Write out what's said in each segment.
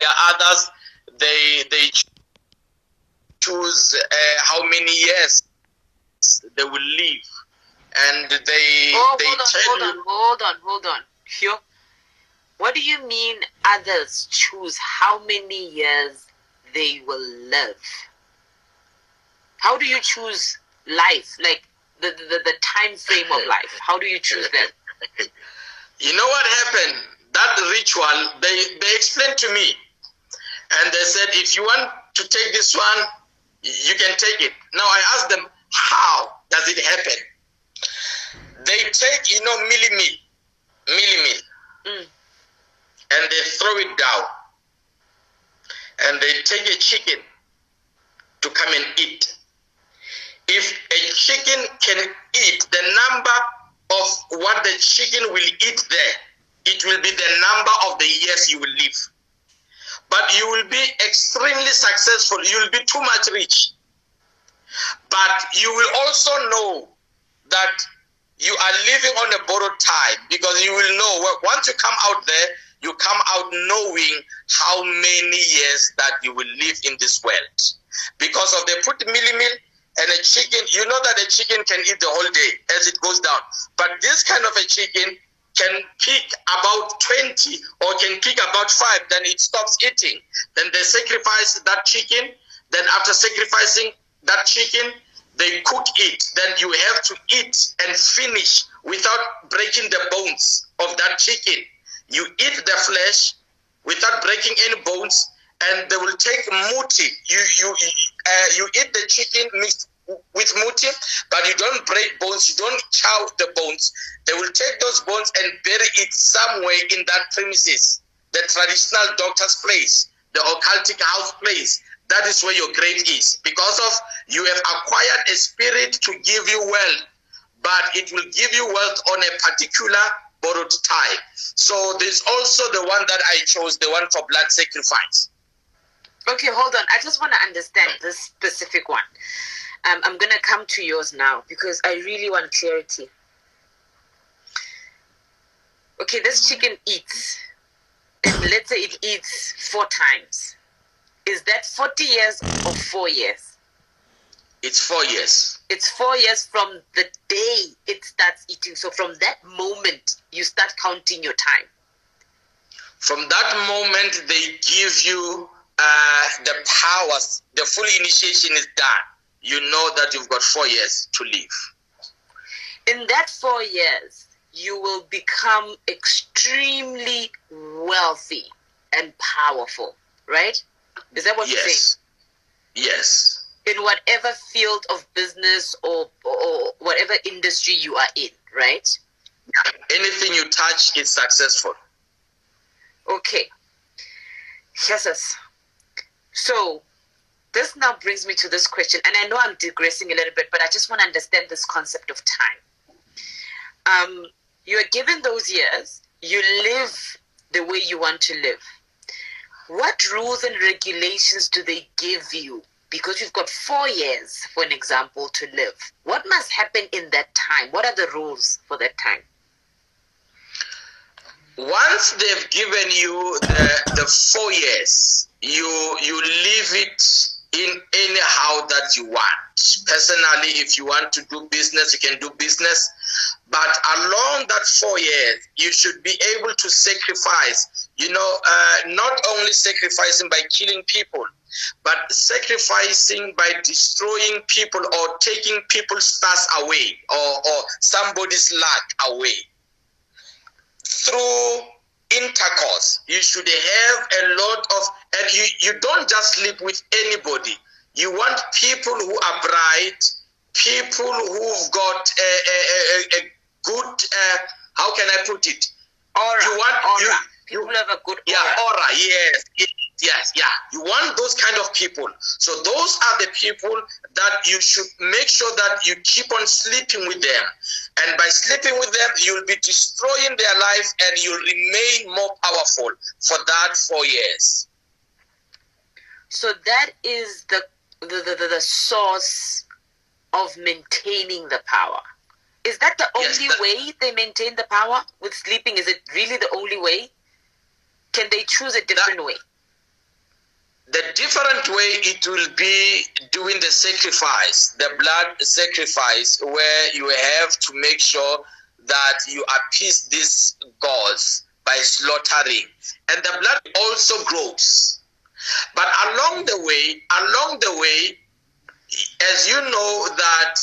There are others, they choose how many years they will live, and they hold on. Sure. What do you mean others choose how many years they will live? How do you choose life? Like the time frame of life. How do you choose that? You know what happened? That ritual, they explained to me, and they said, if you want to take this one, you can take it. Now I asked them, how does it happen? They take, milli-meal, and they throw it down, and they take a chicken to come and eat. If a chicken can eat the number of what the chicken will eat there, it will be the number of the years you will live. But you will be extremely successful. You will be too much rich. But you will also know that you are living on a borrowed time, because you will know once you come out there, you come out knowing how many years that you will live in this world. Because of they put milli-meal and a chicken, you know that a chicken can eat the whole day as it goes down. But this kind of a chicken can pick about 20 or can pick about 5, then it stops eating. Then they sacrifice that chicken. Then after sacrificing that chicken, they cook it. Then you have to eat and finish without breaking the bones of that chicken. You eat the flesh without breaking any bones, and they will take muti. You eat the chicken mixed with muti, but you don't break bones. You don't chow the bones. They will take those bones and bury it somewhere in that premises, the traditional doctor's place, the occultic house place. That is where your grave is, because of you have acquired a spirit to give you wealth, but it will give you wealth on a particular borrowed time. So there's also the one that I chose, the one for blood sacrifice. Okay, hold on. I just want to understand this specific one. I'm going to come to yours now because I really want clarity. Okay, this chicken eats, and let's say it eats 4 times. Is that 40 years or 4 years? It's 4 years. It's 4 years from the day it starts eating. So from that moment, you start counting your time. From that moment, they give you the powers. The full initiation is done. You know that you've got 4 years to live. In that 4 years, you will become extremely wealthy and powerful, right? Is that what you're saying? Yes. In whatever field of business or whatever industry you are in, right? Anything you touch is successful. Okay. Yes. So this now brings me to this question, and I know I'm digressing a little bit, but I just want to understand this concept of time. You are given those years, you live the way you want to live. What rules and regulations do they give you? Because you've got 4 years, for an example, to live. What must happen in that time? What are the rules for that time? Once they've given you the 4 years, you live it in anyhow that you want. Personally, if you want to do business, you can do business. But along that 4 years, you should be able to sacrifice, not only sacrificing by killing people, but sacrificing by destroying people or taking people's stars away or somebody's luck away. Through intercourse, you should have a lot of, and you don't just live with anybody. You want people who are bright, people who've got a good, how can I put it? Aura. You want aura. People have a good aura. Yeah, aura, yes. You want those kind of people. So those are the people that you should make sure that you keep on sleeping with them. And by sleeping with them, you'll be destroying their life and you'll remain more powerful for that 4 years. So that is the source of maintaining the power. Is that the only way they maintain the power with sleeping? Is it really the only way? Can they choose a different way? The different way it will be doing the sacrifice, the blood sacrifice, where you have to make sure that you appease these gods by slaughtering. And the blood also grows. But along the way, as you know that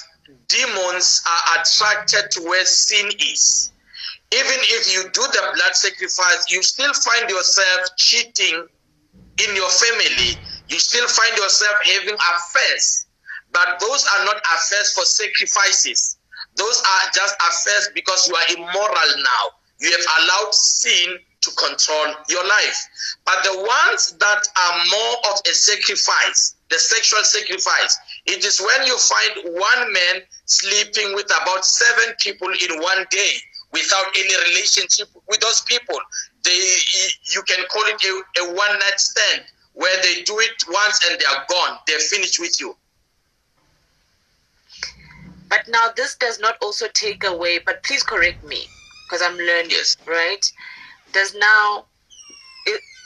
demons are attracted to where sin is. Even if you do the blood sacrifice, you still find yourself cheating in your family. You still find yourself having affairs. But those are not affairs for sacrifices. Those are just affairs because you are immoral now. You have allowed sin to control your life. But the ones that are more of a sacrifice, the sexual sacrifice, it is when you find one man sleeping with about 7 people in one day without any relationship with those people. You can call it a one-night stand, where they do it once and they are gone. They're finished with you. But now this does not also take away, but please correct me, because I'm learning, yes. Right? Does now,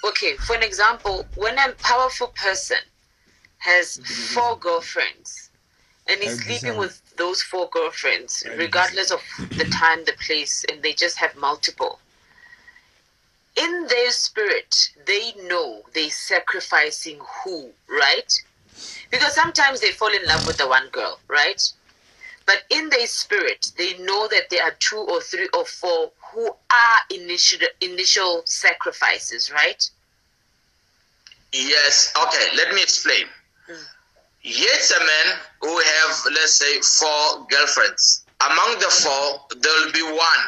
okay, for an example, when a powerful person has 4 girlfriends and is sleeping with those 4 girlfriends, regardless of the time, the place, and they just have multiple, in their spirit, they know they're sacrificing who, right? Because sometimes they fall in love with the one girl, right? But in their spirit, they know that there are 2 or 3 or 4 who are initial sacrifices, right? Yes. Okay, let me explain. Here's a man who have, let's say, 4 girlfriends. Among the 4, there will be one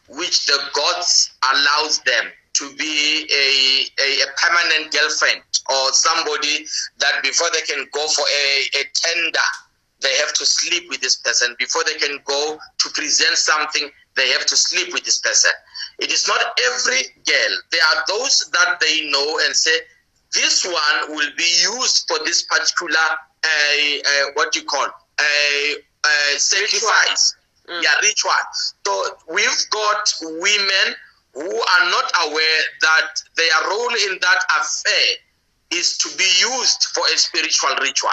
which the gods allows them to be a permanent girlfriend, or somebody that before they can go for a tender, they have to sleep with this person. Before they can go to present something, they have to sleep with this person. It is not every girl. There are those that they know and say, this one will be used for this particular, what you call, sacrifice. Yeah, ritual. So we've got women who are not aware that their role in that affair is to be used for a spiritual ritual.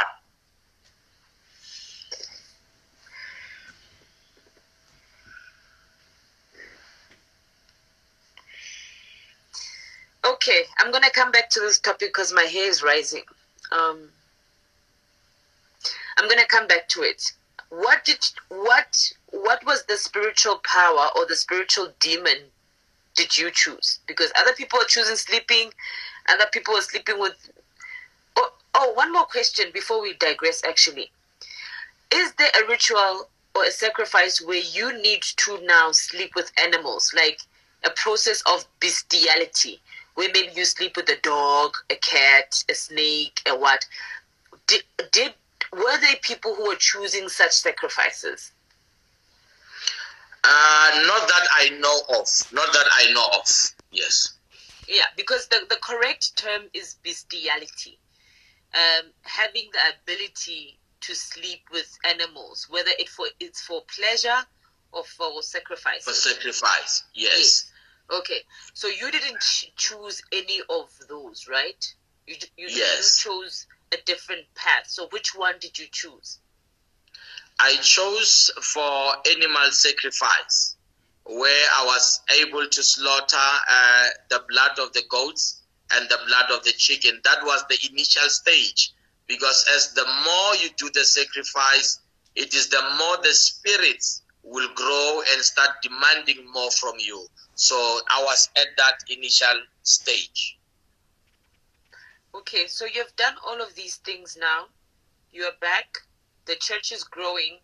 Okay, I'm going to come back to this topic because my hair is rising. I'm going to come back to it. What was the spiritual power or the spiritual demon did you choose? Because other people are choosing sleeping, other people are sleeping with... Oh, one more question before we digress, actually. Is there a ritual or a sacrifice where you need to now sleep with animals, like a process of bestiality, where maybe you sleep with a dog, a cat, a snake, a what? Were there people who were choosing such sacrifices? Not that I know of. Yes. Yeah, because the correct term is bestiality. Having the ability to sleep with animals, whether it's for pleasure or for sacrifice. For sacrifice, yes. Okay, so you didn't choose any of those, right? You chose a different path. So which one did you choose? I chose for animal sacrifice, where I was able to slaughter the blood of the goats and the blood of the chicken. That was the initial stage, because as the more you do the sacrifice, it is the more the spirits will grow and start demanding more from you. So I was at that initial stage. Okay, so you've done all of these things now. You are back. The church is growing.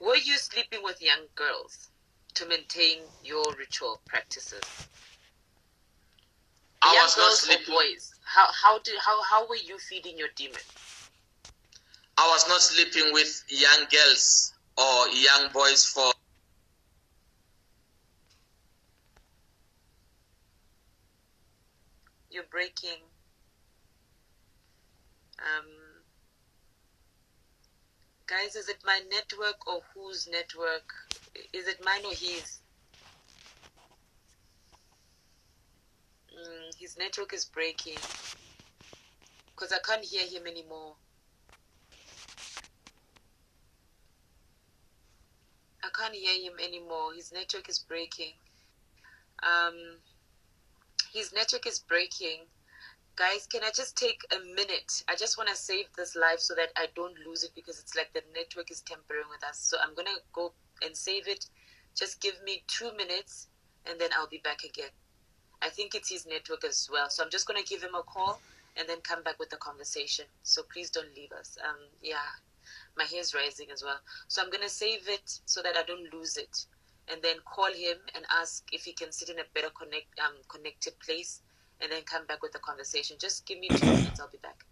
Were you sleeping with young girls to maintain your ritual practices? I was not sleeping. Boys. How were you feeding your demon? I was not sleeping with young girls or young boys for... You're breaking. Guys, is it my network or whose network? Is it mine or his? His network is breaking because I can't hear him anymore. I can't hear him anymore. His network is breaking. His network is breaking. Guys, can I just take a minute? I just want to save this live so that I don't lose it, because it's like the network is tampering with us. So I'm going to go and save it. Just give me 2 minutes and then I'll be back again. I think it's his network as well. So I'm just going to give him a call and then come back with the conversation. So please don't leave us. Yeah, my hair's rising as well. So I'm going to save it so that I don't lose it, and then call him and ask if he can sit in a better connected place, and then come back with the conversation. Just give me 2 minutes. I'll be back.